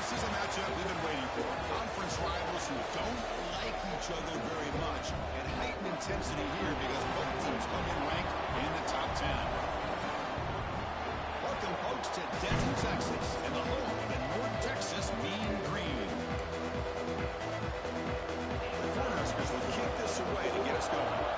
This is a matchup we've been waiting for. Conference rivals who don't like each other very much, and heightened intensity here because both teams come in ranked in the top 10. Welcome, folks, to Denton, Texas, and the home of the North Texas Mean Green. The Cornhuskers will kick this away to get us going.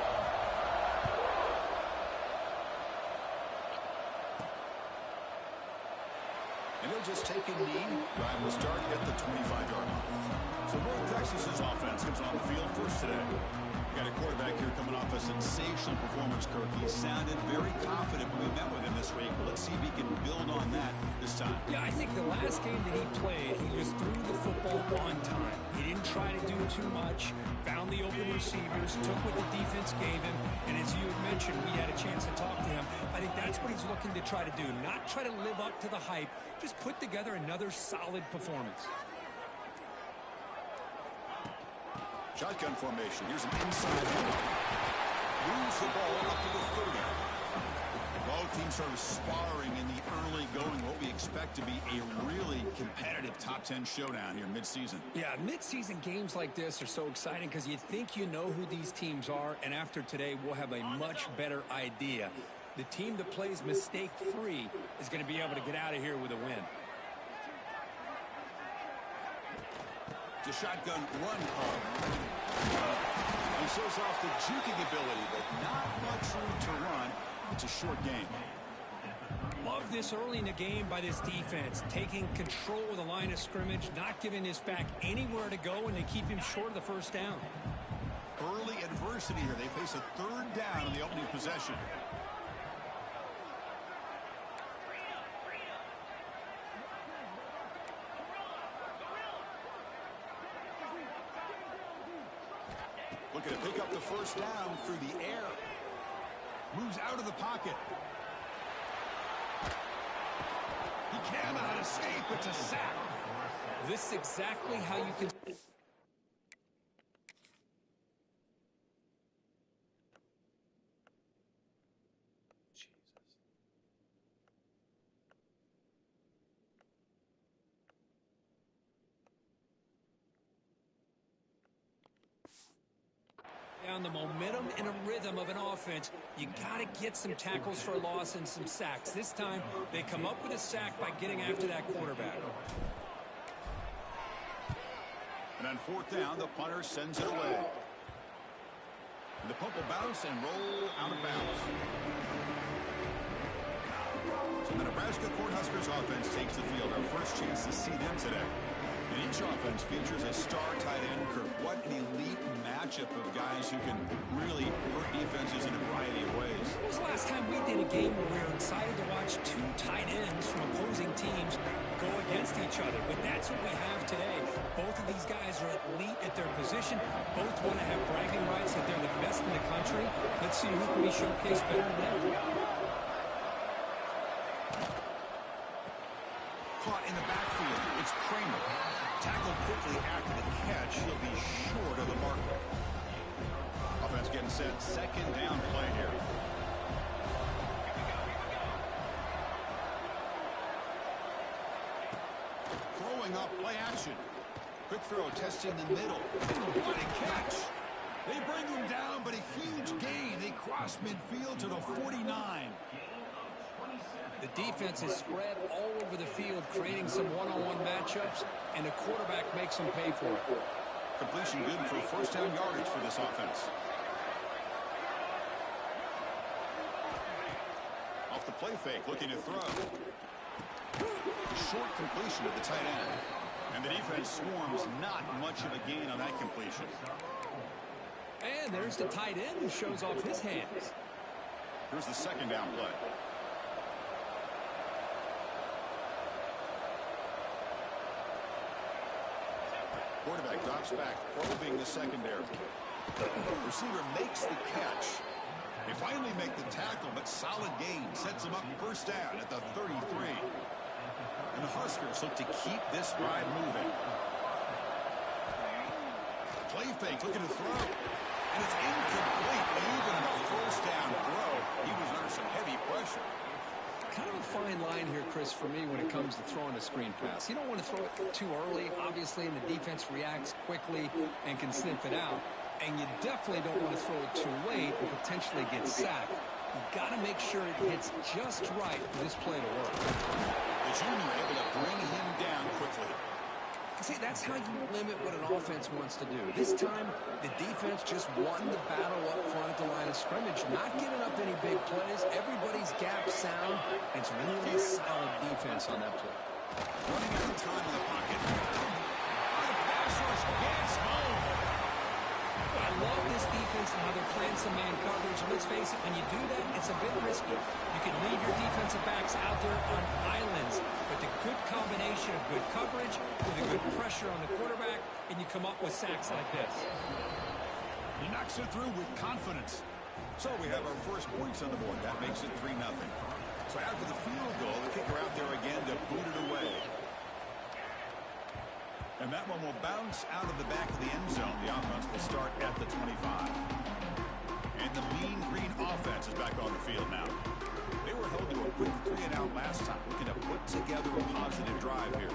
And he'll just take a knee. Drive will start at the 25-yard line. So North Texas's offense comes on the field first today. Got a quarterback here coming off a sensational performance, Kirk. He sounded very confident when we met with him this week. But let's see if he can build on that this time. Yeah, I think the last game that he played, he just threw the football on time. He didn't try to do too much, found the open receivers, took what the defense gave him, and as you had mentioned, we had a chance to talk to him. I think that's what he's looking to try to do, not try to live up to the hype, just put together another solid performance. Shotgun formation. Here's an inside hit. Moves the ball up to the 30. Both teams sort of sparring in the early going, what we expect to be a really competitive top 10 showdown here mid-season. Yeah, mid-season games like this are so exciting because you think you know who these teams are, and after today we'll have a much better idea. The team that plays mistake-free is going to be able to get out of here with a win. It's a shotgun run call. He shows off the juking ability, but not much room to run. It's a short game. Love this early in the game by this defense, taking control of the line of scrimmage, not giving this back anywhere to go, and they keep him short of the first down. Early adversity here. They face a third down in the opening possession. Looking to pick up the first down through the air. Moves out of the pocket. He cannot escape. It's a sack. This is exactly how you can... On the momentum and a rhythm of an offense, you got to get some tackles for a loss and some sacks. This time, they come up with a sack by getting after that quarterback. And on fourth down, the punter sends it away. And the pump will bounce and roll out of bounds. So the Nebraska Cornhuskers offense takes the field. Our first chance to see them today. And each offense features a star tight end, Kirk. What an elite matchup of guys who can really hurt defenses in a variety of ways. When was the last time we did a game where we were excited to watch two tight ends from opposing teams go against each other? But that's what we have today. Both of these guys are elite at their position. Both want to have bragging rights that they're the best in the country. Let's see who can be showcased better than them. Caught in the backfield. It's Kramer. Tackled quickly after the catch. He'll be short of the mark. Offense getting set. Second down play here. Throwing up play action. Quick throw testing the middle. What a catch. They bring him down, but a huge gain. They cross midfield to the 49. The defense is spread all over the field, creating some one-on-one matchups, and the quarterback makes them pay for it. Completion good for first down yardage for this offense. Off the play fake, looking to throw. Short completion to the tight end. And the defense swarms, not much of a gain on that completion. And there's the tight end who shows off his hands. Here's the second down play. Quarterback drops back, probing the secondary. Receiver makes the catch. They finally make the tackle, but solid gain sets them up first down at the 33. And the Huskers look to keep this drive moving. Play fake, looking to throw. And it's incomplete. Even the first down throw, he was under some heavy pressure. Kind of a fine line here, Chris, for me when it comes to throwing a screen pass. You don't want to throw it too early, obviously, and the defense reacts quickly and can sniff it out. And you definitely don't want to throw it too late and potentially get sacked. You've got to make sure it hits just right for this play to work. The junior able to bring him down quickly. See, that's how you limit what an offense wants to do. This time, the defense just won the battle up front at the line of scrimmage, not giving up any big plays. Everybody's gap sound. It's really solid defense on that play. Running out of time in the pocket. The pass rush gets home. I love this defense and how they're playing some man coverage. Let's face it, when you do that, it's a bit risky. You can leave your defensive backs out there on islands, but the good combination of good coverage with a good pressure on the quarterback, and you come up with sacks like this. He knocks it through with confidence. So we have our first points on the board. That makes it 3-0. So after the field goal, the kicker out there again to boot it away. And that one will bounce out of the back of the end zone. The offense will start at the 25. And the Mean Green offense is back on the field now. They were held to a quick 3-and-out last time, looking to put together a positive drive here.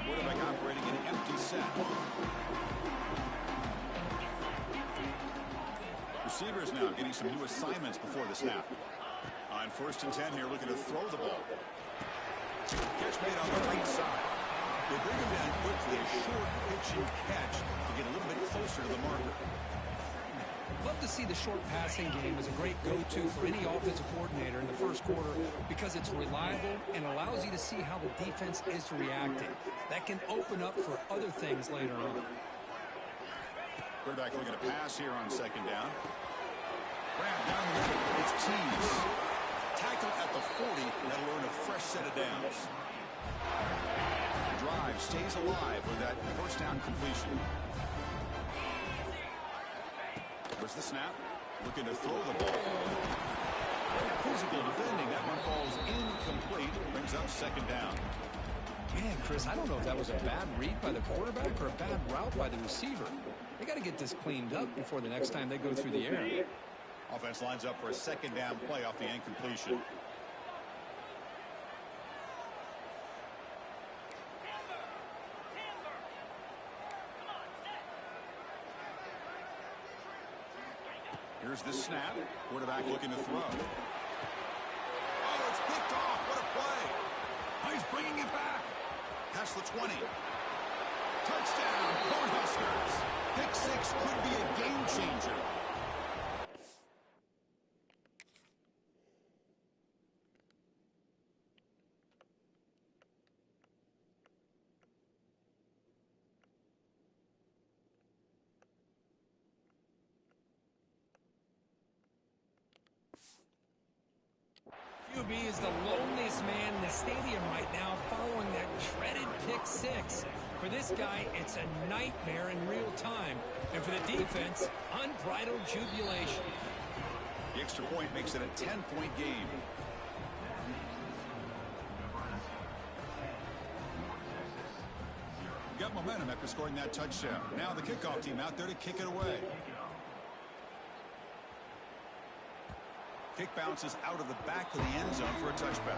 Quarterback operating an empty set. Receivers now getting some new assignments before the snap. On 1st and 10 here, looking to throw the ball. Catch made on the right side. They bring him down quickly, a short pitch and catch to get a little bit closer to the marker. Love to see the short passing game as a great go-to for any offensive coordinator in the first quarter because it's reliable and allows you to see how the defense is reacting. That can open up for other things later on. Quarterback looking to pass here on 2nd down. Grab down the middle. It's Tees. Tackle at the 40. That'll earn a fresh set of downs. The drive stays alive with that 1st down completion. Where's the snap? Looking to throw the ball. Physical defending. That one falls incomplete. Brings up 2nd down. Man, Chris, I don't know if that was a bad read by the quarterback or a bad route by the receiver. They got to get this cleaned up before the next time they go through the air. Offense lines up for a 2nd down play off the incompletion. Here's the snap. Quarterback looking to throw. Oh, it's picked off. What a play. Oh, he's bringing it back. Past the 20. Touchdown, Cornhuskers. Pick 6 could be a game changer. QB is the loneliest man in the stadium right now following that dreaded pick 6. For this guy, it's a nightmare in real time. And for the defense, unbridled jubilation. The extra point makes it a 10-point game. Got momentum after scoring that touchdown. Now the kickoff team out there to kick it away. Kick bounces out of the back of the end zone for a touchback.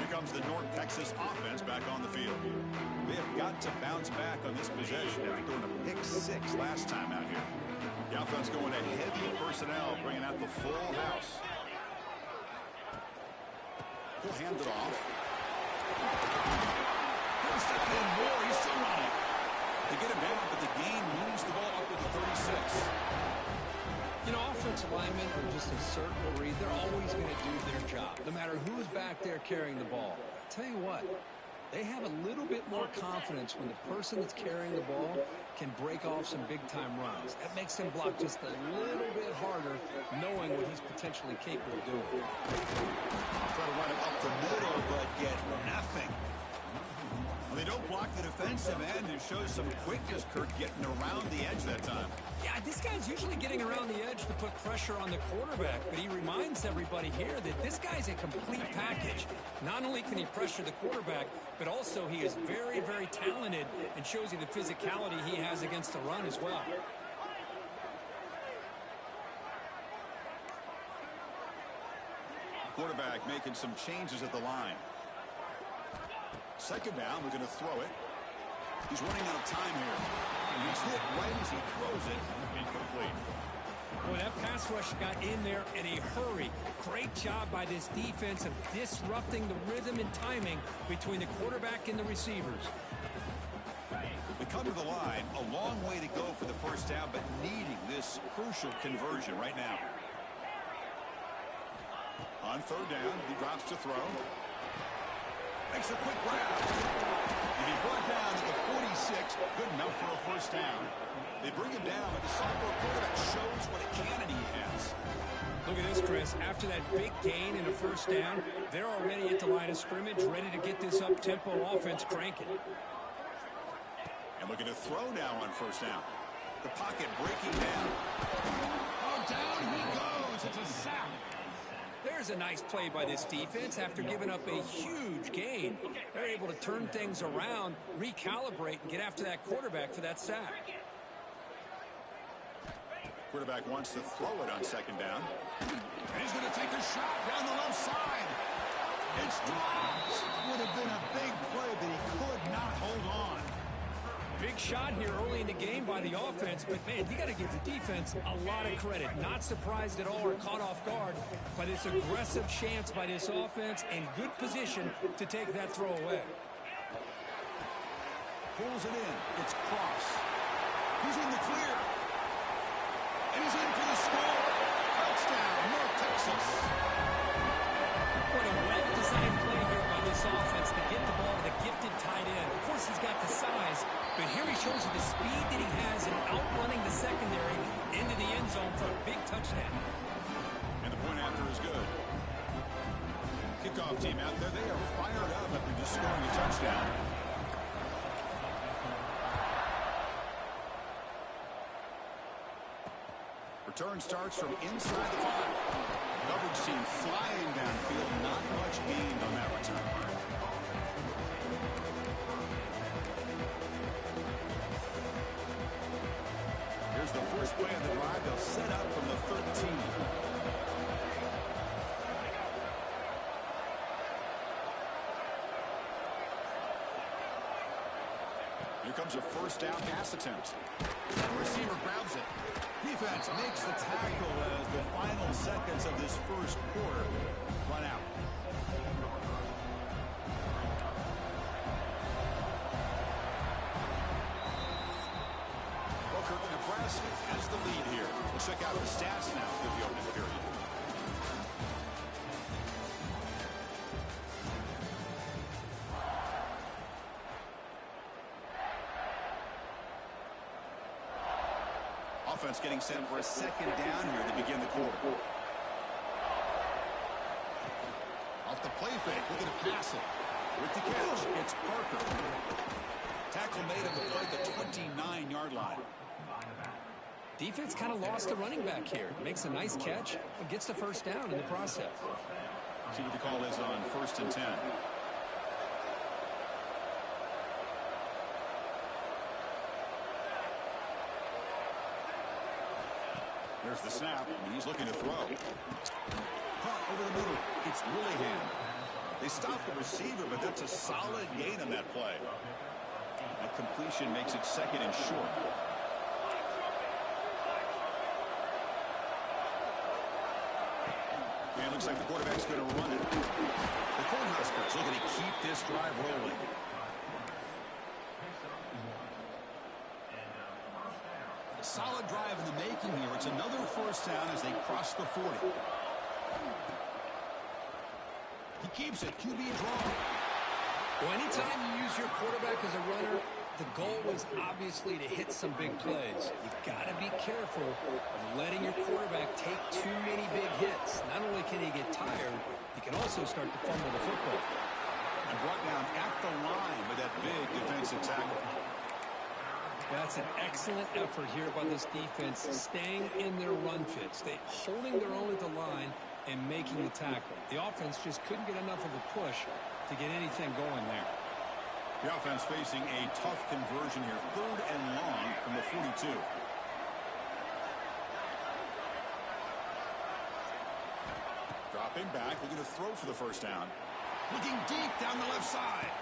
Here comes the North Texas offense back on the field. They have got to bounce back on this possession after throwing a pick 6 last time out here. The offense going to heavy personnel, bringing out the full house. He'll hand it off. He'll step in more. He's still running. They get him down, but the gain moves the ball up to the 36. You know, offensive linemen are just a certain breed. They're always going to do their job, no matter who's back there carrying the ball. I'll tell you what, they have a little bit more confidence when the person that's carrying the ball can break off some big-time runs. That makes him block just a little bit harder, knowing what he's potentially capable of doing. Try to run it up the middle, but get nothing. Well, they don't block the defensive end. It shows some quickness, Kirk, getting around the edge that time. Yeah, this guy's usually getting around the edge to put pressure on the quarterback, but he reminds everybody here that this guy's a complete package. Not only can he pressure the quarterback, but also he is very, very talented and shows you the physicality he has against the run as well. Quarterback making some changes at the line. Second down, we're going to throw it. He's running out of time here. And he's hit right as he throws it. Incomplete. Boy, that pass rush got in there in a hurry. Great job by this defense of disrupting the rhythm and timing between the quarterback and the receivers. They come to the line, a long way to go for the first down, but needing this crucial conversion right now. On third down, he drops to throw. Makes a quick grab. And he brought down at the 46. Good enough for a first down. They bring him down, but the sophomore quarterback shows what a cannon he has. Look at this, Chris. After that big gain and a first down, they're already at the line of scrimmage, ready to get this up-tempo offense cranking. And looking to throw now on first down. The pocket breaking down. Oh, down he goes. It's a sack. There's a nice play by this defense. After giving up a huge gain, they're able to turn things around, recalibrate, and get after that quarterback for that sack. Quarterback wants to throw it on second down. And he's going to take a shot down the left side. It's dropped. Would have been a big play, but he could not hold on. Big shot here early in the game by the offense, but man, you got to give the defense a lot of credit. Not surprised at all or caught off guard by this aggressive chance by this offense and good position to take that throw away. Pulls it in. It's Cross. He's in the clear. And he's in for the score. Touchdown, North Texas. What a well-designed play here by this offense to get the ball to the gifted tight end. Of course, he's got the size, but here he shows you the speed that he has in outrunning the secondary into the end zone for a big touchdown. And the point after is good. Kickoff team out there, they are fired up after just scoring a touchdown. Return starts from inside the 5. Coverage team flying downfield. Not much gained on that return. Here's the first play of the drive. They'll set up from the 13. Here comes a first down pass attempt. The receiver grabs it. Defense makes the tackle as the final seconds of this first quarter run out. Nebraska has the lead here. We'll check out the stats now for the opening period. Offense getting set for a second down here to begin the quarter. Off the play fake, looking to pass it. With the catch, it's Parker. Tackle made on the play at the 29-yard line. Defense kind of lost the running back here. Makes a nice catch and gets the first down in the process. See what the call is on 1st and 10. There's the snap, and he's looking to throw. Caught over the middle. It's Willingham. They stopped the receiver, but that's a solid gain on that play. That completion makes it second and short. And it looks like the quarterback's going to run it. The Cornhuskers looking to keep this drive rolling. A solid drive in the making here. It's another first down as they cross the 40. He keeps it. QB draw. Well, anytime you use your quarterback as a runner, the goal was obviously to hit some big plays. You got to be careful of letting your quarterback take too many big hits. Not only can he get tired, he can also start to fumble the football. And brought down at the line with that big defensive tackle. That's an excellent effort here by this defense, staying in their run fits. They holding their own at the line and making the tackle. The offense just couldn't get enough of a push to get anything going there. The offense facing a tough conversion here. 3rd and long from the 42. Dropping back, looking to throw for the first down. Looking deep down the left side.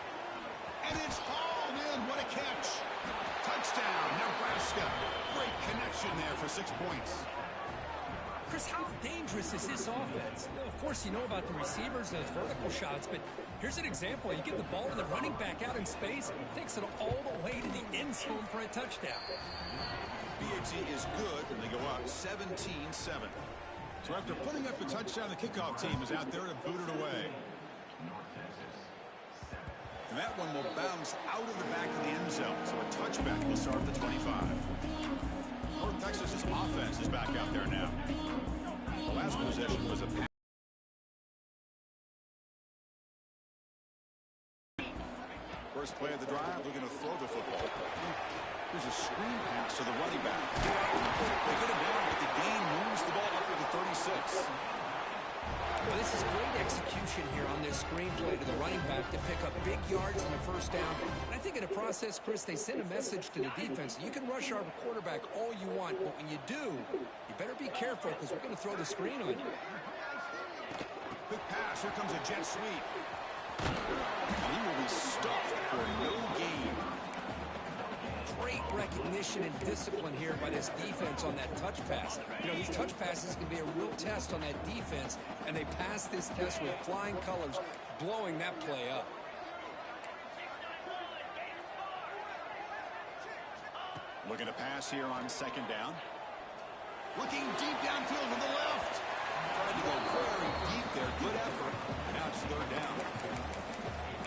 And it's hauled in. What a catch. Touchdown, Nebraska. Great connection there for 6 points. Chris, how dangerous is this offense? Well, of course, you know about the receivers, those vertical shots, but here's an example. You get the ball to the running back out in space, takes it all the way to the end zone for a touchdown. BAT is good, and they go up 17-7. So after putting up the touchdown, the kickoff team is out there to boot it away. And that one will bounce out of the back of the end zone, so a touchback will start at the 25. North Texas's offense is back out there now. The last possession was a pass. First play of the drive, looking to throw the football. Here's a screen pass to the running back. They get him down, but the gain moves the ball up to the 36. Well, this is great execution here on this screen play to the running back to pick up big yards in the first down. And I think in the process, Chris, they send a message to the defense. You can rush our quarterback all you want, but when you do, you better be careful because we're going to throw the screen on you. Quick pass. Here comes a jet sweep. And he will be stuffed for no gain. Great recognition and discipline here by this defense on that touch pass. You know, these touch passes can be a real test on that defense, and they pass this test with flying colors, blowing that play up. Looking to pass here on second down. Looking deep downfield to the left. Tried to go very deep there. Good effort. Now it's third down.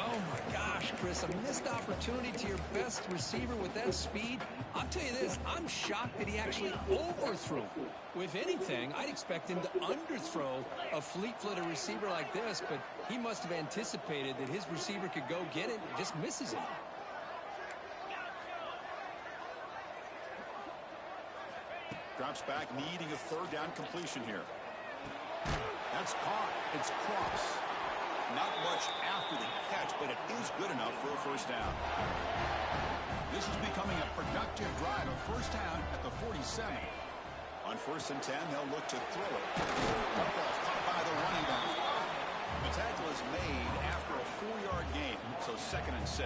Oh, my gosh, Chris, a missed opportunity to your best receiver with that speed. I'll tell you this, I'm shocked that he actually overthrew. If anything, I'd expect him to underthrow a fleet-footed receiver like this, but he must have anticipated that his receiver could go get it and just misses it. Drops back, needing a third down completion here. That's caught. It's Cross. Not much after the catch, but it is good enough for a first down. This is becoming a productive drive. A first down at the 47. On 1st and 10, they'll look to throw it. Football caught by the running back. The tackle is made after a 4-yard gain, so 2nd and 6.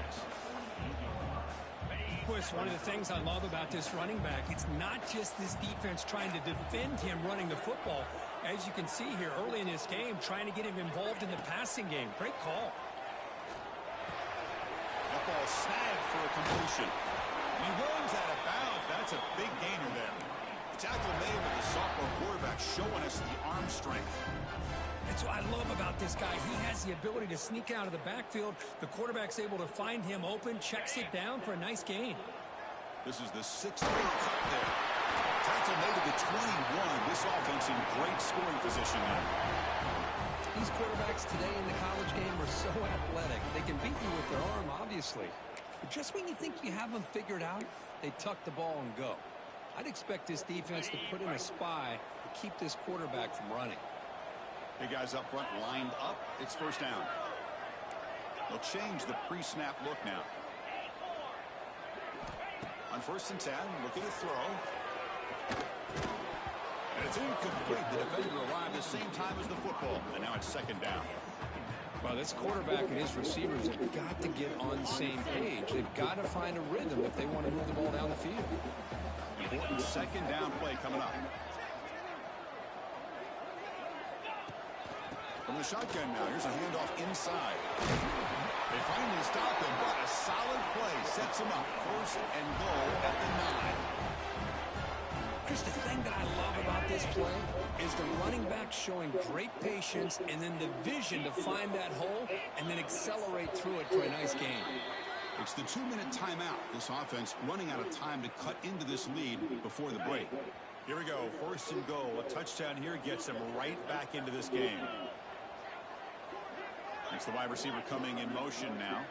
Chris, one of the things I love about this running back, it's not just this defense trying to defend him running the football. As you can see here early in this game, trying to get him involved in the passing game. Great call. That ball snagged for a completion. He runs out of bounds. That's a big gainer there. The tackle made with the sophomore quarterback showing us the arm strength. That's what I love about this guy. He has the ability to sneak out of the backfield. The quarterback's able to find him open, checks it down for a nice gain. This is the 6th cut there. Tackle made to the 21. This offense in great scoring position now. These quarterbacks today in the college game are so athletic. They can beat you with their arm, obviously. But just when you think you have them figured out, they tuck the ball and go. I'd expect this defense to put in a spy to keep this quarterback from running. Hey, guys up front lined up. It's first down. They'll change the pre-snap look now. On 1st and 10, looking to throw. And it's incomplete. The defender arrived the same time as the football. And now it's 2nd down. Well, this quarterback and his receivers have got to get on the same page. They've got to find a rhythm if they want to move the ball down the field. Important 2nd down play coming up. From the shotgun now, here's a handoff inside. They finally stop him, but a solid play sets him up. 1st and goal at the 9. Chris, the thing that I love about this play is the running back showing great patience and then the vision to find that hole and then accelerate through it for a nice gain. It's the 2-minute timeout. This offense running out of time to cut into this lead before the break. Here we go, 1st and goal. A touchdown here gets them right back into this game. It's the wide receiver coming in motion now.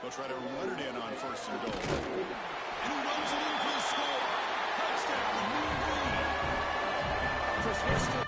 They'll try to run it in on 1st and goal. And he runs it in for the score. Touchdown, Chris, we're still...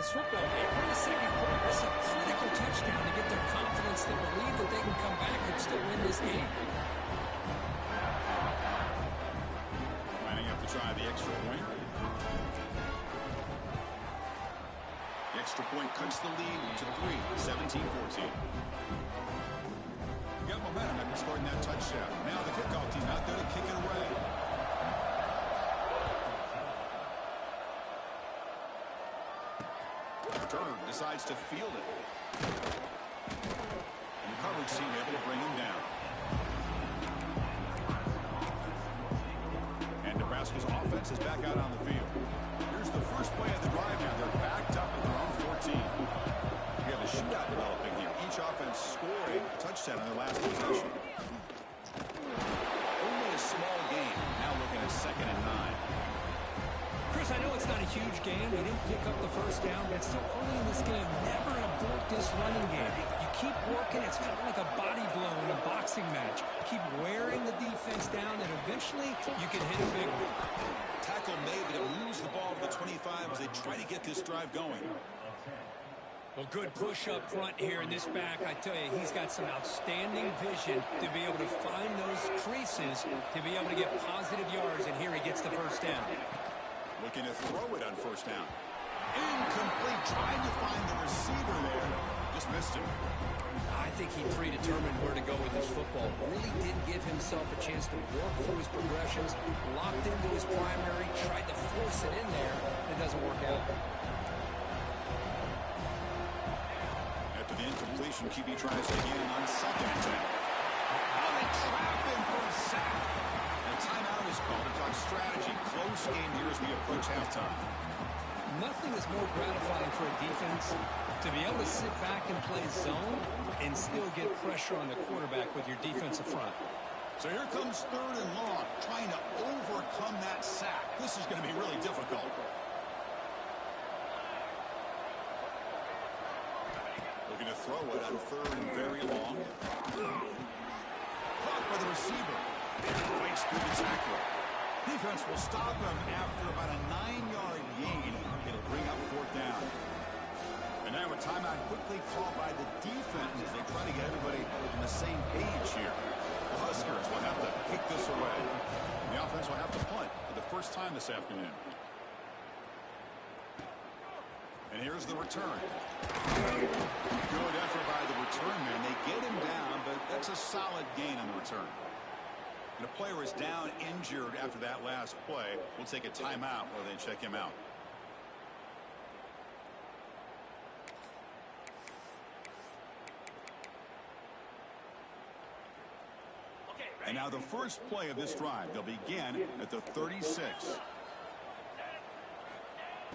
It's football game. We're in the second quarter. It's a critical touchdown to get their confidence to believe that they can come back and still win this game. Lining up to try the extra point. The extra point cuts the lead to 3, 17-14. Got momentum after scoring that touchdown. Now the kickoff team out there to kick it away. Turner decides to field it. And the coverage team able to bring him down. And Nebraska's offense is back out on the field. Here's the first play of the drive now. They're backed up at their own 14. We have a shootout developing here. Each offense scoring a touchdown in their last possession. Only a small game. Now looking at 2nd and 9. Chris, I know it's not a huge game. They didn't pick up the first down, but it's still early in this game. Never abort this running game. You keep working. It's kind of like a body blow in a boxing match. Keep wearing the defense down, and eventually you can hit a big one. Tackle made, but it moves the ball to the 25 as they try to get this drive going. Well, good push up front here in this back. I tell you, he's got some outstanding vision to be able to find those creases, to be able to get positive yards, and here he gets the first down. Looking to throw it on first down. Incomplete, trying to find the receiver there. Just missed him. I think he predetermined where to go with his football. Really did give himself a chance to work through his progressions, locked into his primary, tried to force it in there. It doesn't work out. After the incompletion, QB tries again on 2nd and 10. Oh, they trap him for a sack. And a timeout is called to talk strategy. Close game here as we approach halftime. Nothing is more gratifying for a defense to be able to sit back and play zone and still get pressure on the quarterback with your defensive front. So here comes 3rd and long, trying to overcome that sack. This is going to be really difficult. Looking to throw it on 3rd and very long. Caught by the receiver. Fights through the tackle. Defense will stop him after about a 9-yard gain. It'll bring up 4th down. And now a timeout quickly called by the defense as they try to get everybody on the same page here. The Huskers will have to kick this away. The offense will have to punt for the first time this afternoon. And here's the return. Good effort by the return man. They get him down, but that's a solid gain on the return. And a player is down injured after that last play. We'll take a timeout while they check him out. And now the first play of this drive. They'll begin at the 36.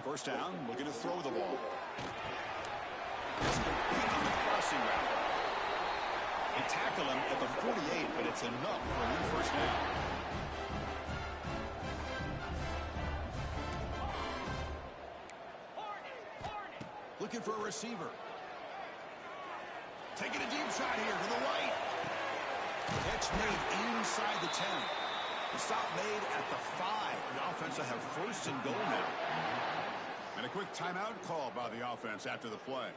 First down, looking to throw the ball. It's complete on the crossing route. They tackle him at the 48, but it's enough for a new first down. Looking for a receiver. Taking a deep shot here to the right. Catch made inside the 10. The stop made at the 5. The offense will have 1st and goal now. And a quick timeout call by the offense after the play.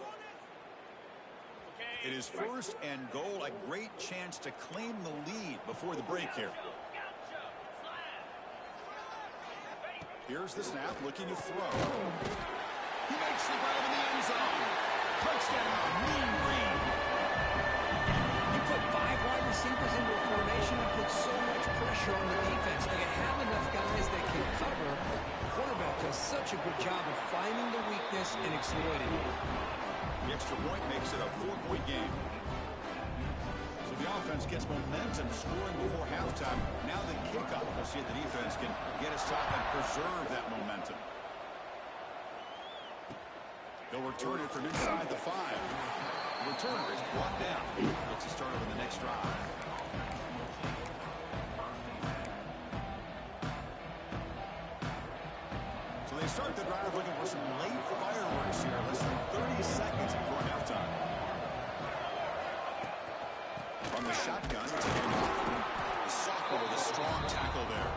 It is 1st and goal. A great chance to claim the lead before the break here. Here's the snap, looking to throw. He makes the grab in the end zone. Touchdown, Mean Green. You put 5 wide receivers into a formation and put so much pressure on the defense. Do you have enough guys that can cover? The quarterback does such a good job of finding the weakness and exploiting it. The extra point makes it a 4-point game. So the offense gets momentum scoring before halftime. Now the kickoff. We'll see if the defense can get a stop and preserve that momentum. They'll return it from inside the 5. The returner is brought down. Looks to start over the next drive. So they start the drive looking for some late fireworks here. Less than 30 seconds before halftime. From the shotgun, taking off. The sophomore with a strong tackle there.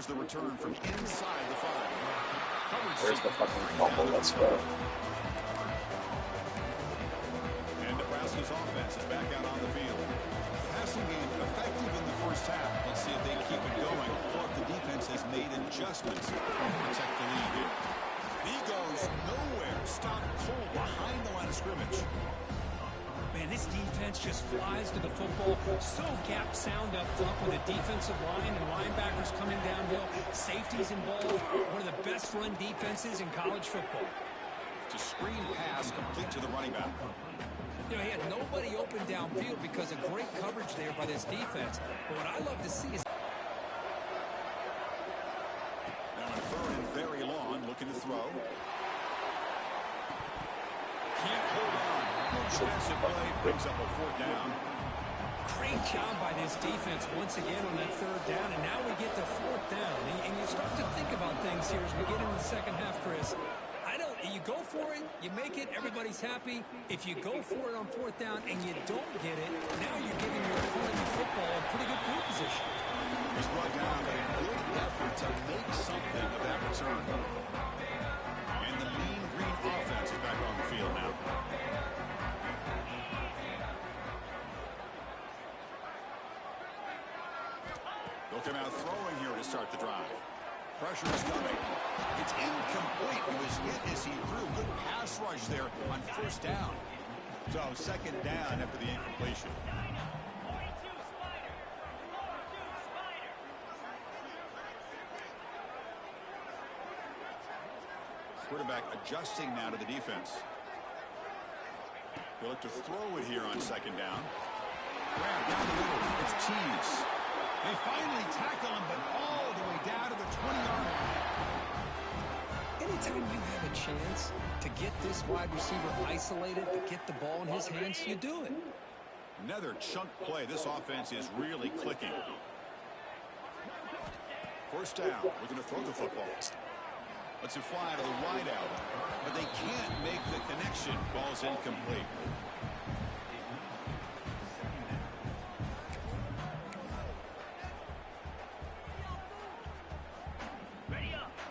Here's the return from inside the 5. Where's the fucking fumble? Let's go. And Nebraska's offense is back out on the field. The passing game effective in the first half. Let's see if they keep it going or if the defense has made adjustments to protect the lead here. He goes nowhere. Stopped cold behind the line of scrimmage. Man, this defense just flies to the football. So gap sound up front with a defensive line and linebackers coming downhill. Safeties involved. One of the best run defenses in college football. It's a screen pass complete to the running back. You know, he had nobody open downfield because of great coverage there by this defense. But what I love to see is... Now in third and very long, looking to throw. Can't hold on. Defensive play brings up a 4th down. Great job by this defense once again on that 3rd down, and now we get to 4th down. And you start to think about things here as we get into the second half, Chris. You go for it, you make it, everybody's happy. If you go for it on 4th down and you don't get it, now you're giving your opponent the football in pretty good field position. He's brought down a good effort to make something of that return. And the mean green offense is back on the field now. They'll come out throwing here to start the drive. Pressure is coming. It's incomplete. He was hit as he threw. Good pass rush there on 1st down. So 2nd down after the incompletion. Quarterback adjusting now to the defense. He'll look to throw it here on 2nd down. Grab down the middle. It's Cheese. They finally tackle him, but all the way down to the 20-yard line. Anytime you have a chance to get this wide receiver isolated, to get the ball in his hands, you do it. Another chunk play. This offense is really clicking. 1st down. We're going to throw the football. Let's it fly to the wide out. But they can't make the connection. Ball's incomplete.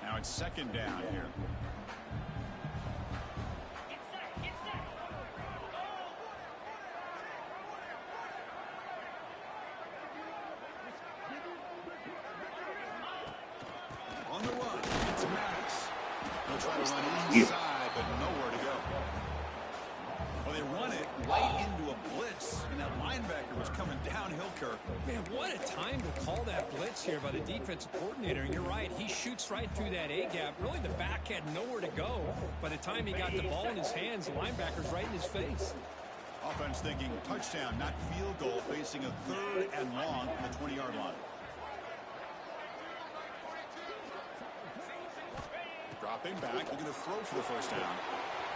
Now it's 2nd down here. On the run, it's Maddox. They'll try to run inside, but nowhere to go. Well, they run it right into a blitz, and that linebacker was coming downhill, Kirk. Man, what a time to call that blitz here by the defensive coordinator. And you're right, he shoots right through that A-gap. Really, the back had nowhere to go. By the time he got the ball in his hands, the linebacker's right in his face. Offense thinking touchdown, not field goal, facing a 3rd and long from the 20-yard line. Dropping back, looking to throw for the 1st down.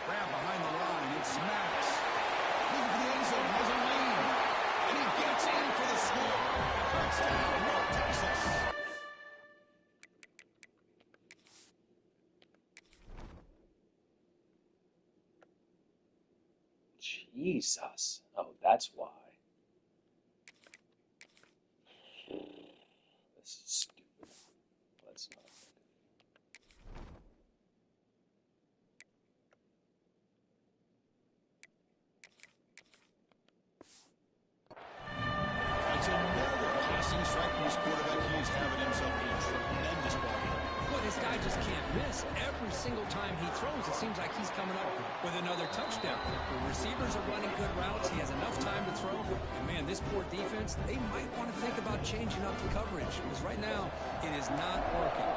Grab behind the line, it's Maddox. Looking for the end zone, has a lane. And he gets in for the score. Touchdown, North Texas. Jesus. Oh, that's why. This is stupid. Let's not. It's another passing strike from his quarterback. He is having himself a tremendous ball game. Well, this guy just can't miss. Every single time he throws, it seems like he's coming up with another touchdown. The receivers are running good routes. He has enough time to throw. And, man, this poor defense, they might want to think about changing up the coverage because right now it is not working.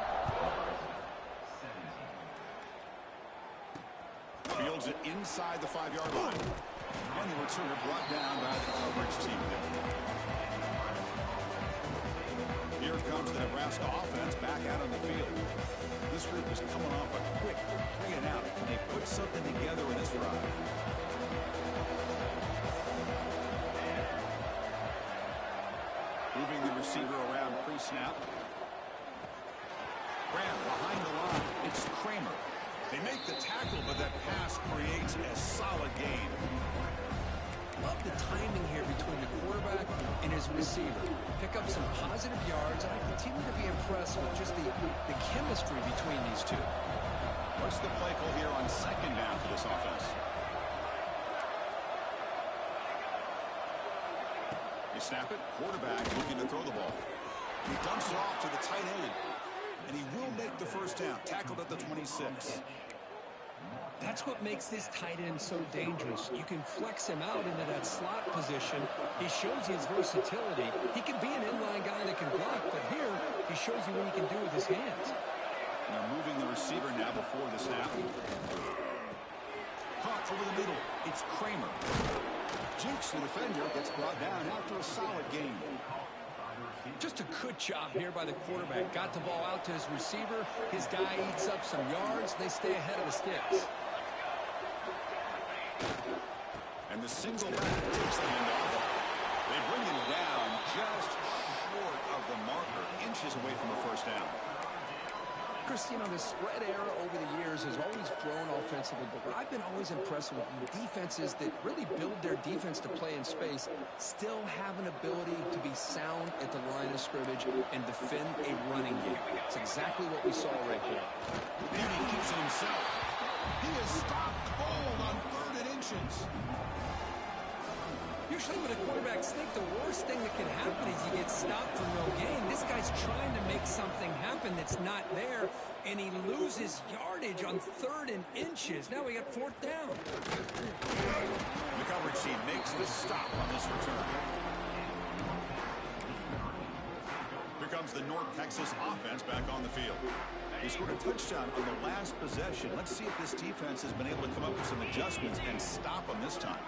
Fields it inside the 5-yard line. And the returner brought down by the coverage team. Here comes the Nebraska offense back out on the field. This group is coming off a quick 3 and out. And they put something together in this drive. Moving the receiver around pre-snap. Graham behind the line. It's Kramer. They make the tackle, but that pass creates a solid gain. love the timing here between the quarterback and his receiver. Pick up some positive yards, and I continue to be impressed with just the chemistry between these two. What's the play call here on second down for this offense? You snap it, quarterback looking to throw the ball. He dumps it off to the tight end, and he will make the first down, tackled at the 26. That's what makes this tight end so dangerous. You can flex him out into that slot position. He shows his versatility. He can be an inline guy that can block, but here he shows you what he can do with his hands. They're moving the receiver now before the snap. Caught over the middle. It's Kramer. Jinx, the defender, gets brought down after a solid game. Just a good job here by the quarterback. Got the ball out to his receiver. His guy eats up some yards. They stay ahead of the sticks. And the single back takes the handoff. They bring him down just short of the marker, inches away from a first down. Chris, you know, the spread era over the years has always grown offensively, but what I've been always impressed with defenses that really build their defense to play in space still have an ability to be sound at the line of scrimmage and defend a running game. It's exactly what we saw right there. And he keeps it himself. He is stopped cold on 3rd and inches. Usually when a quarterback sneak, the worst thing that can happen is you get stopped for no gain. This guy's trying to make something happen that's not there, and he loses yardage on 3rd and inches. Now we got 4th down. The coverage team makes the stop on this return. Here comes the North Texas offense back on the field. He scored a touchdown on the last possession. Let's see if this defense has been able to come up with some adjustments and stop them this time.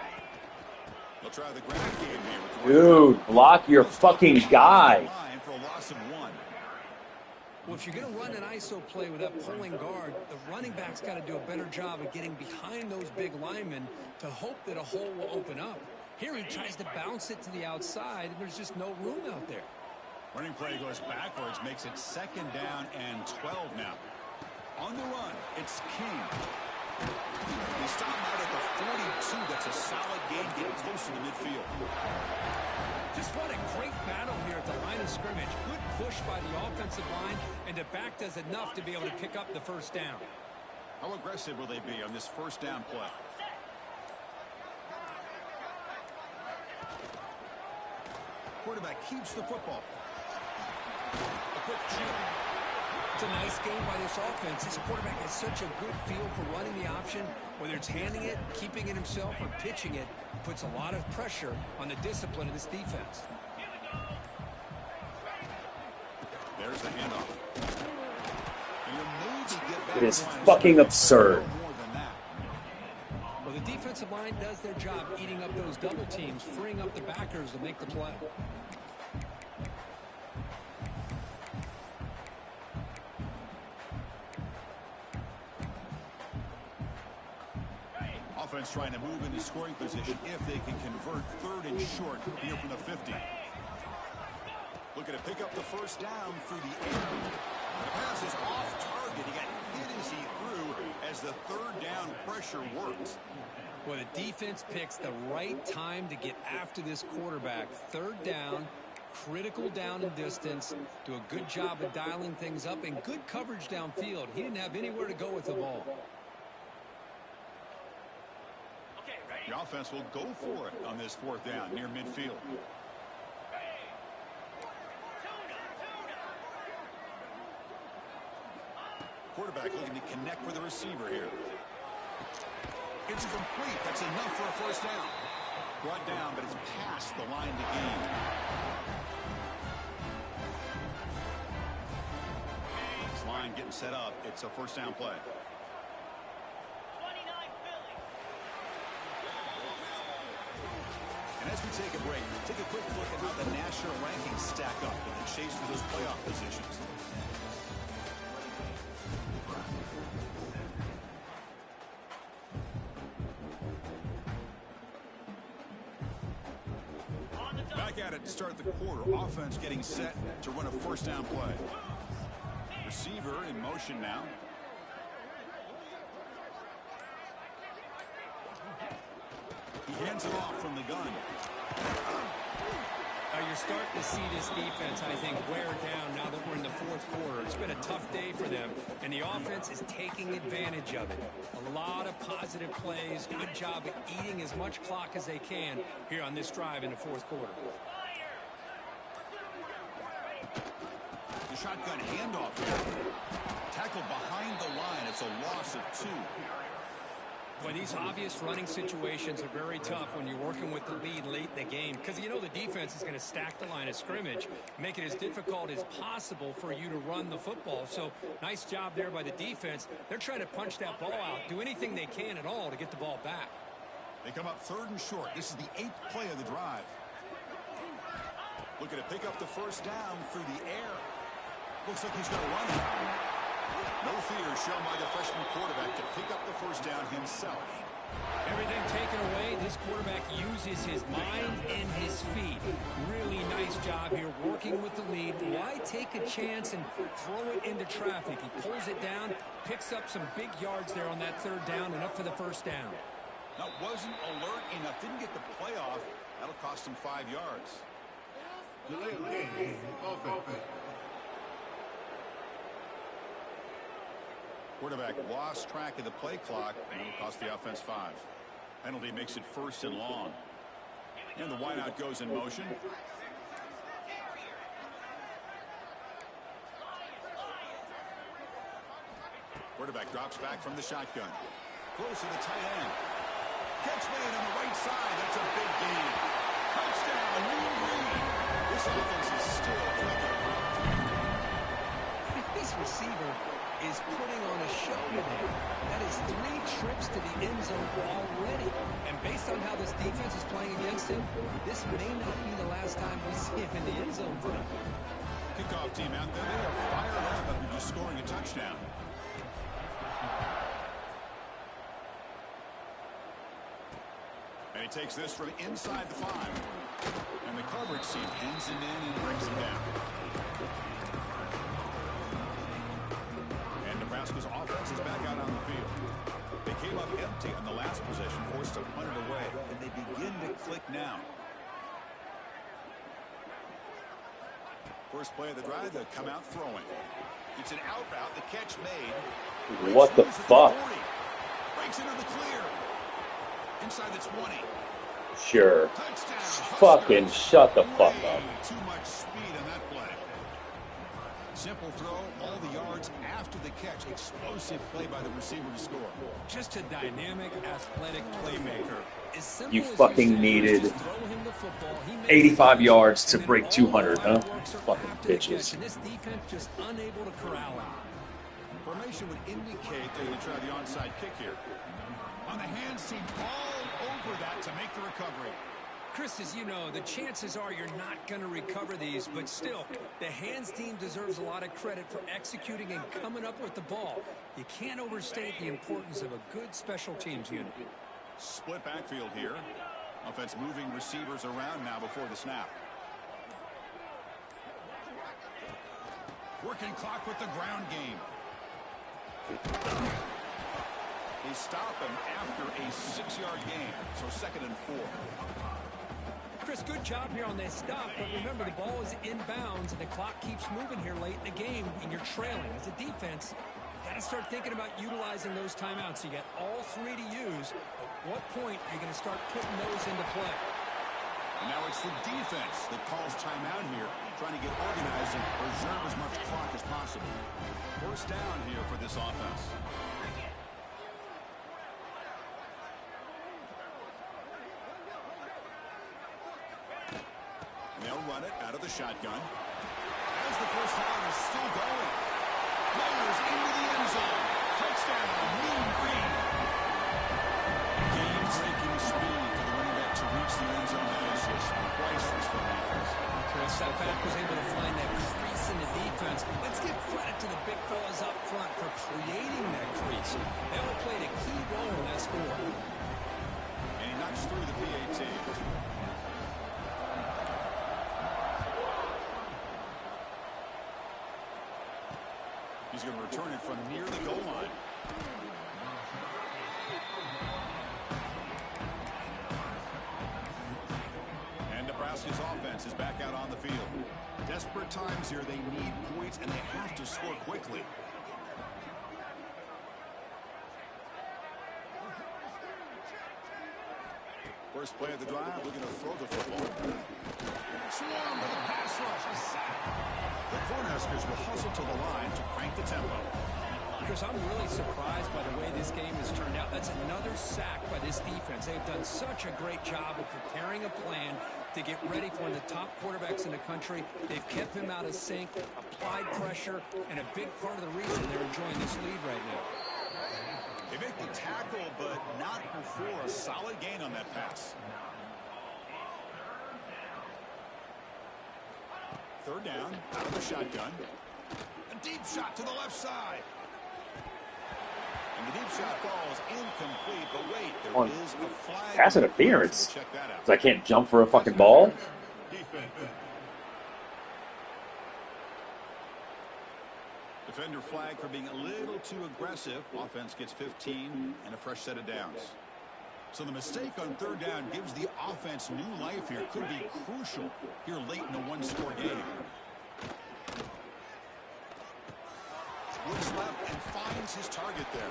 They'll try the ground game here. Dude, block your fucking guy. For a loss of 1. Well, if you're going to run an ISO play with that pulling guard, the running back's got to do a better job of getting behind those big linemen to hope that a hole will open up. Here he tries to bounce it to the outside, and there's just no room out there. Running play goes backwards, makes it 2nd down and 12 now. On the run, it's King. He stopped out at the 42. That's a solid gain, getting close to the midfield. Just what a great battle here at the line of scrimmage. Good push by the offensive line, and the back does enough to be able to pick up the first down. How aggressive will they be on this first down play? Quarterback keeps the football. A quick chip. It's a nice game by this offense. This quarterback has such a good feel for running the option. Whether it's handing it, keeping it himself, or pitching it, puts a lot of pressure on the discipline of this defense. There's the handoff. It is fucking absurd. Well, the defensive line does their job eating up those double teams, freeing up the backers to make the play. Offense trying to move into scoring position if they can convert 3rd and short here from the 50. Looking to pick up the first down through the air. The pass is off target. He got hit as he threw as the 3rd down pressure worked. Well, the defense picks the right time to get after this quarterback. 3rd down, critical down and distance. Do a good job of dialing things up and good coverage downfield. He didn't have anywhere to go with the ball. The offense will go for it on this 4th down near midfield. Quarterback looking to connect with the receiver here. It's complete. That's enough for a first down. Brought down, but it's past the line to gain. This line getting set up. It's a first down play. And as we take a break, take a quick look at how the national rankings stack up in the chase for those playoff positions. Back at it to start the quarter. Offense getting set to run a first down play. Receiver in motion now. He hands it off from the gun. Now you're starting to see this defense, I think, wear down now that we're in the fourth quarter. It's been a tough day for them, and the offense is taking advantage of it. A lot of positive plays. Good job of eating as much clock as they can here on this drive in the fourth quarter. The shotgun handoff here. Tackled behind the line. It's a loss of 2. Well, these obvious running situations are very tough when you're working with the lead late in the game because you know the defense is going to stack the line of scrimmage, make it as difficult as possible for you to run the football. So nice job there by the defense. They're trying to punch that ball out, do anything they can at all to get the ball back. They come up 3rd and short. This is the 8th play of the drive. Looking to pick up the first down through the air. Looks like he's going to run it. No fear shown by the freshman quarterback to pick up the first down himself. Everything taken away, this quarterback uses his mind and his feet. Really nice job here working with the lead. Why take a chance and throw it into traffic? He pulls it down, picks up some big yards there on that 3rd down and up for the first down. That wasn't alert enough. Didn't get the play off. That'll cost him 5 yards. Quarterback lost track of the play clock, and it'll cost the offense 5. Penalty makes it 1st and long. And the wideout goes in motion. Quarterback drops back from the shotgun. Close to the tight end. Catch made on the right side. That's a big gain. Touchdown, Mean Green. This offense is still clicking. This receiver is putting on a show today. That is 3 trips to the end zone already. And based on how this defense is playing against him, this may not be the last time we see him in the end zone tonight. Kickoff team out there. They are fired up after just scoring a touchdown. And he takes this from inside the 5. And the coverage team pins him in and brings him down. And Nebraska's offense is back out on the field. They came up empty on the last possession, forced to punt it away, and they begin to click now. First play of the drive, they'll come out throwing. It's an out route, the catch made. What the fuck? Breaks into the clear. Inside the 20. Sure. Touchdown. Fucking shut the fuck up. Too much speed on that play. Simple throw, all the yards after the catch. Explosive play by the receiver to score. Just a dynamic, athletic playmaker. As simple You as fucking said, needed just throw him the football. He makes 85 it, yards to and then break all 200, the huh? fireworks are Fucking after the catch, bitches. and this defense just unable to corral him. Formation would indicate they're going to try the onside kick here. On the hands team, all over that to make the recovery. Chris, as you know, the chances are you're not going to recover these, but still, the hands team deserves a lot of credit for executing and coming up with the ball. You can't overstate the importance of a good special teams unit. Split backfield here. Offense moving receivers around now before the snap. Working clock with the ground game. They stop him after a 6-yard gain, so 2nd and 4. Chris, good job here on that stop, but remember the ball is inbounds and the clock keeps moving here late in the game and you're trailing. As a defense, you got to start thinking about utilizing those timeouts. You got all 3 to use. At what point are you going to start putting those into play? Now it's the defense that calls timeout here, trying to get organized and preserve as much clock as possible. First down here for this offense. They'll run it out of the shotgun. As the first down is still going. Players into the end zone. Touchdown, Mean Green. Game-breaking speed for the running back to reach the end zone. That is just priceless for the defense. Chris, that back was able to find that crease in the defense. Let's give credit to the big fellas up front for creating that crease. They all played a key role in that score. And he knocks through the PAT. He's going to return it from near the goal line. Desperate times here. They need points, and they have to score quickly. First play of the drive, looking to throw the football. Swarm with a pass rush. A sack. The Cornhuskers will hustle to the line to crank the tempo. Chris, I'm really surprised by the way this game has turned out. That's another sack by this defense. They've done such a great job of preparing a plan to get ready for one of the top quarterbacks in the country. They've kept him out of sync, applied pressure, and a big part of the reason they're enjoying this lead right now. They make the tackle, but not before a solid gain on that pass. Third down, out of the shotgun. A deep shot to the left side. And the deep shot falls incomplete, but wait, there is a flag. Pass interference. We'll check that out. So I can't jump for a fucking ball? Defender flag for being a little too aggressive. Offense gets 15 and a fresh set of downs. So the mistake on third down gives the offense new life here. Could be crucial here late in a one-score game. Looks left and finds his target there.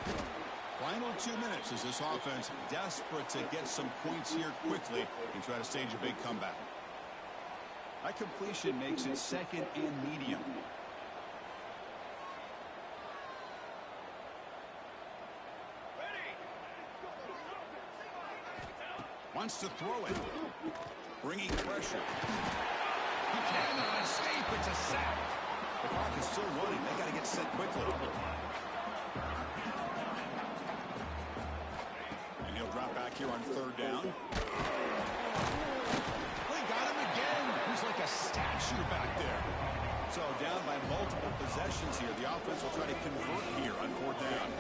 Final 2 minutes as this offense desperate to get some points here quickly and try to stage a big comeback. That completion makes it second and medium. Wants to throw it. Bringing pressure. He cannot escape. It's a sack. The clock is still running. They got to get set quickly. And he'll drop back here on third down. They got him again. He's like a statue back there. So down by multiple possessions here. The offense will try to convert here on fourth down.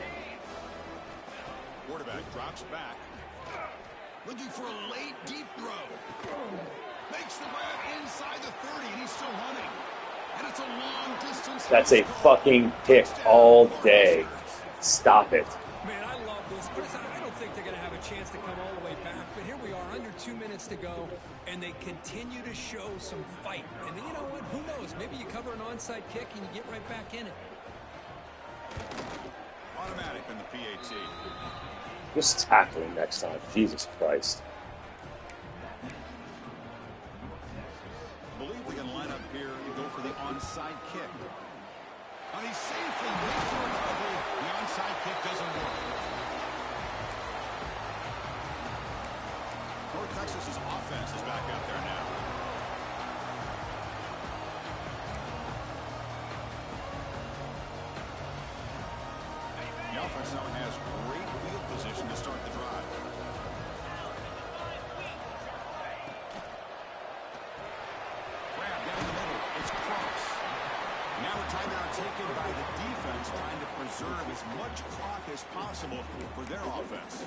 Quarterback drops back. Looking for a late deep throw. Makes the grab inside the 30, and he's still running. And it's a long distance. That's a fucking pick all day. Stop it. Man, I love this. Chris, I don't think they're going to have a chance to come all the way back. But here we are, under 2 minutes to go, and they continue to show some fight. And then, you know what? Who knows? Maybe you cover an onside kick and you get right back in it. Automatic on the PAT. Just tackling next time. Jesus Christ. I believe they can line up here and go for the onside kick. And he's safely made for recovery. The onside kick doesn't work. North Texas's offense is back out there now. The offense now has great field position to start the drive. Grab down the middle. It's Cross. Now a timeout taken by the defense, trying to preserve as much clock as possible for their offense.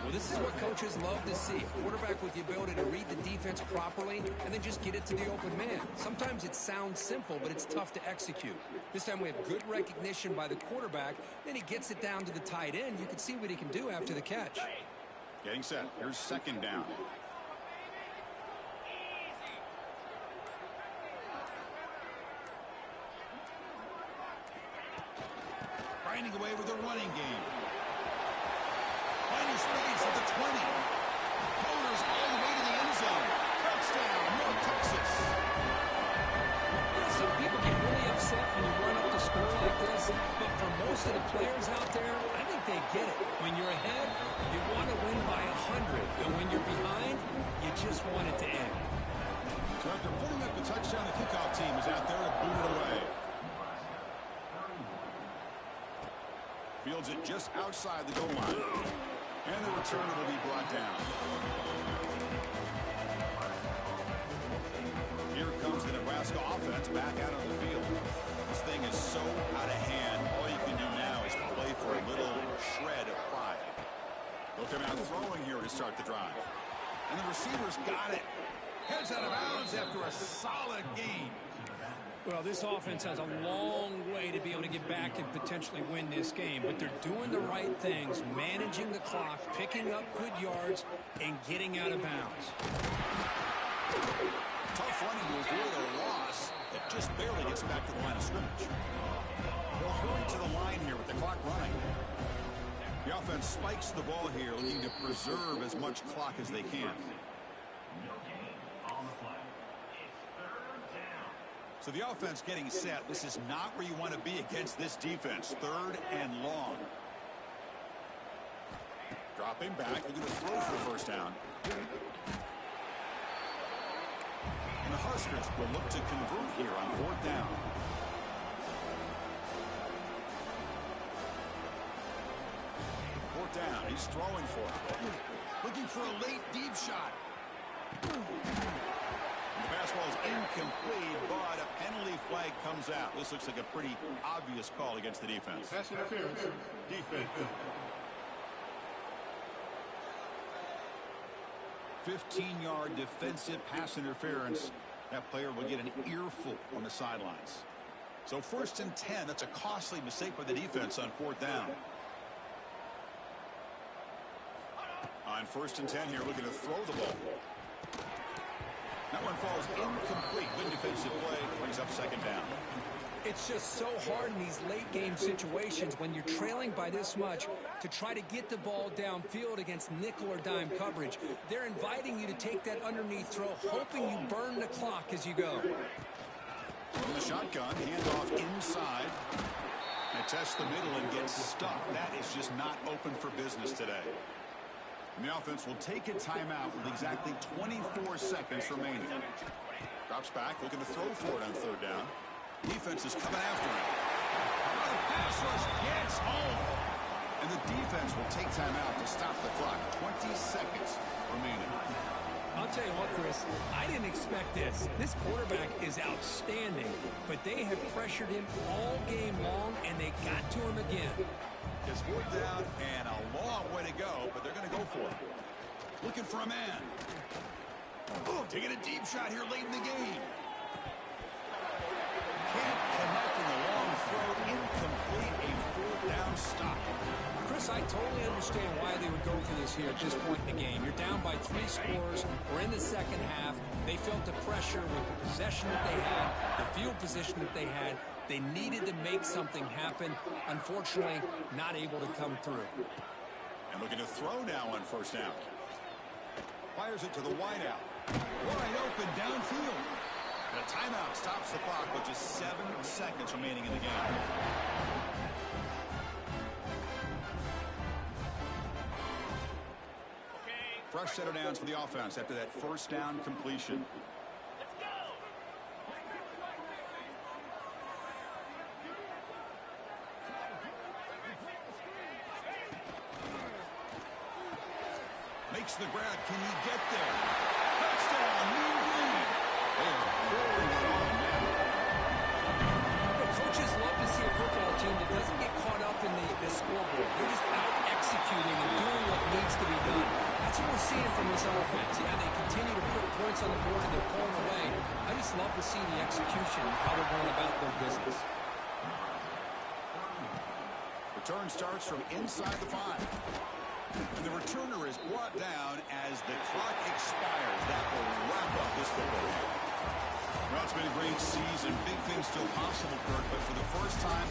Well, this is what coaches love to see. A quarterback with the ability to read the defense properly and then just get it to the open man. Sometimes it sounds simple, but it's tough to execute. This time we have good recognition by the quarterback. Then he gets it down to the tight end. You can see what he can do after the catch. Getting set. Here's second down. Grinding away with a running game. Finding space at the 20. Motors all the way to the end zone. Touchdown, North Texas. You know, some people get really upset when you run up the score like this, but for most of the players out there, I think they get it. When you're ahead, you want to win by 100, and when you're behind, you just want it to end. So after putting up the touchdown, the kickoff team is out there to boot it away. Fields it just outside the goal line. And the returner will be brought down. Here comes the Nebraska offense back out on the field. This thing is so out of hand. All you can do now is play for a little shred of pride. They'll come out throwing here to start the drive. And the receivers got it. Heads out of bounds after a solid gain. Well, this offense has a long way to be able to get back and potentially win this game, but they're doing the right things, managing the clock, picking up good yards, and getting out of bounds. Tough running to avoid a loss. It just barely gets back to the line of scrimmage. They'll hurry to the line here with the clock running. The offense spikes the ball here, looking to preserve as much clock as they can. So the offense getting set. This is not where you want to be against this defense. 3rd and long. Dropping back, looking to throw for the first down. And the Huskers will look to convert here on 4th down. Fourth down, he's throwing for it. Looking for a late deep shot. The fastball is incomplete, but a penalty flag comes out. This looks like a pretty obvious call against the defense. Pass interference, defense. 15-yard defensive pass interference. That player will get an earful on the sidelines. So 1st and 10. That's a costly mistake by the defense on 4th down. On 1st and 10 here, looking to throw the ball. That one falls incomplete. Good defensive play. Brings up 2nd down. It's just so hard in these late game situations when you're trailing by this much to try to get the ball downfield against nickel or dime coverage. They're inviting you to take that underneath throw, hoping you burn the clock as you go. From the shotgun, handoff inside. They test the middle and get stuck. That is just not open for business today. And the offense will take a timeout with exactly 24 seconds remaining. Drops back, looking to throw for it on 3rd down. Defense is coming after him. The pass rush gets home. And the defense will take timeout to stop the clock. 20 seconds remaining. I'll tell you what, Chris, I didn't expect this. This quarterback is outstanding, but they have pressured him all game long, and they got to him again. It's 4th down and a long way to go, but they're going to go for it. Looking for a man. Taking a deep shot here late in the game. Can't connect in the long throw. Incomplete. A 4th down stop. Chris, I totally understand why they would go for this here at this point in the game. You're down by 3 scores. We're in the 2nd half. They felt the pressure with the possession that they had, the field position that they had. They needed to make something happen. Unfortunately, not able to come through. And looking to throw now on 1st down. Fires it to the wideout. Wide open downfield. And a timeout stops the clock with just 7 seconds remaining in the game. Fresh set of downs for the offense after that 1st down completion. Makes the grab. Can he get there? Touchdown, Mean Green. They are pouring it on now. The coaches love to see a football team that doesn't get caught up in the scoreboard. They're just out executing and doing what needs to be done. That's what we're seeing from this offense. Yeah, they continue to put points on the board and they're pulling away. I just love to see the execution and how they're going about their business. Return starts from inside the 5. And the returner is brought down as the clock expires. That will wrap up this football game. Well, it's been a great season. Big things still possible, Kirk, but for the first time